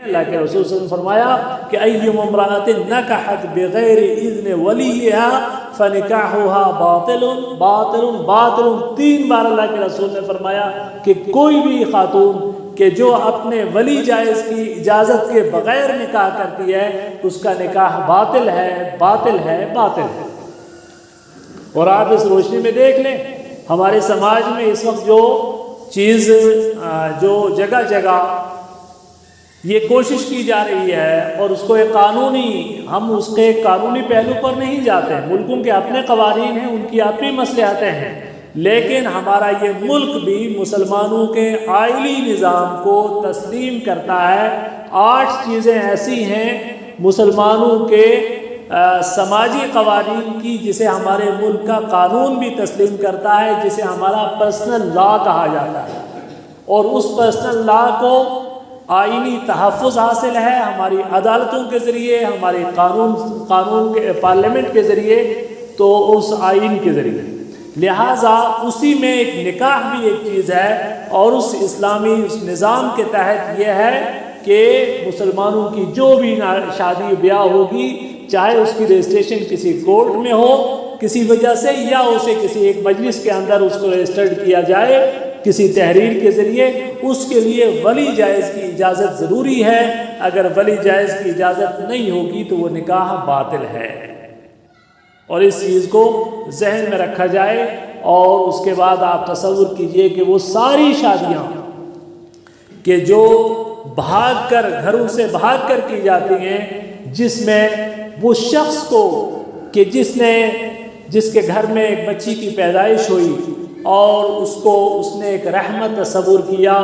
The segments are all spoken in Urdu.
اللہ کے رسول صلی اللہ علیہ وسلم نے فرمایا کہ ایما امرأۃ نکحت بغیر اذن ولیہا فنکاحھا باطل باطل باطل. 3 بار اللہ کے رسول نے فرمایا کہ کوئی بھی خاتون کہ جو اپنے ولی جائز کی اجازت کے بغیر نکاح کرتی ہے اس کا نکاح باطل ہے باطل ہے باطل ہے. اور آپ اس روشنی میں دیکھ لیں ہمارے سماج میں اس وقت جو چیز جو جگہ جگہ یہ کوشش کی جا رہی ہے اور اس کو ایک قانونی ہم اس کے قانونی پہلو پر نہیں جاتے ہیں. ملکوں کے اپنے قوانین ہیں, ان کی اپنی مصلحتیں ہیں, لیکن ہمارا یہ ملک بھی مسلمانوں کے آئلی نظام کو تسلیم کرتا ہے. 8 چیزیں ایسی ہیں مسلمانوں کے سماجی قوانین کی جسے ہمارے ملک کا قانون بھی تسلیم کرتا ہے, جسے ہمارا پرسنل لا کہا جاتا ہے. اور اس پرسنل لا کو آئینی تحفظ حاصل ہے ہماری عدالتوں کے ذریعے, ہمارے قانون کے پارلیمنٹ کے ذریعے, تو اس آئین کے ذریعے. لہٰذا اسی میں ایک نکاح بھی ایک چیز ہے, اور اس اسلامی اس نظام کے تحت یہ ہے کہ مسلمانوں کی جو بھی شادی بیاہ ہوگی, چاہے اس کی رجسٹریشن کسی کورٹ میں ہو کسی وجہ سے, یا اسے کسی ایک مجلس کے اندر اس کو رجسٹرڈ کیا جائے کسی تحریر کے ذریعے, اس کے لیے ولی جائز کی اجازت ضروری ہے. اگر ولی جائز کی اجازت نہیں ہوگی تو وہ نکاح باطل ہے. اور اس چیز کو ذہن میں رکھا جائے. اور اس کے بعد آپ تصور کیجئے کہ وہ ساری شادیاں کہ جو بھاگ کر گھروں سے بھاگ کر کی جاتی ہیں, جس میں وہ شخص کو کہ جس کے گھر میں ایک بچی کی پیدائش ہوئی اور اس نے ایک رحمت تصور کیا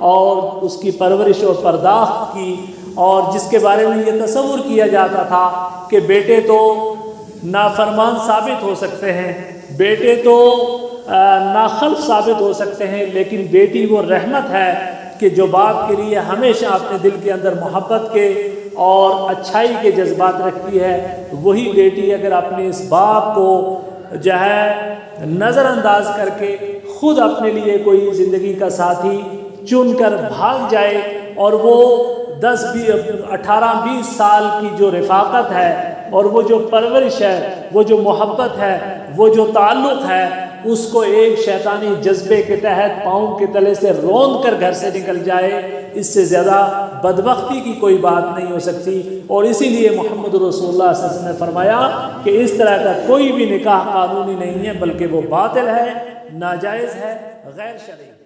اور اس کی پرورش و پرداخت کی, اور جس کے بارے میں یہ تصور کیا جاتا تھا کہ بیٹے تو نافرمان ثابت ہو سکتے ہیں, بیٹے تو ناخلف ثابت ہو سکتے ہیں, لیکن بیٹی وہ رحمت ہے کہ جو باپ کے لیے ہمیشہ اپنے دل کے اندر محبت کے اور اچھائی کے جذبات رکھتی ہے, وہی بیٹی اگر اپنے اس باپ کو جو ہے نظر انداز کر کے خود اپنے لیے کوئی زندگی کا ساتھی چن کر بھاگ جائے, اور وہ 10 18 20 سال کی جو رفاقت ہے اور وہ جو پرورش ہے, وہ جو محبت ہے, وہ جو تعلق ہے, اس کو ایک شیطانی جذبے کے تحت پاؤں کے تلے سے روند کر گھر سے نکل جائے, اس سے زیادہ بدبختی کی کوئی بات نہیں ہو سکتی. اور اسی لیے محمد رسول اللہ صلی اللہ علیہ وسلم نے فرمایا کہ اس طرح کا کوئی بھی نکاح قانونی نہیں ہے, بلکہ وہ باطل ہے, ناجائز ہے, غیر شرعی.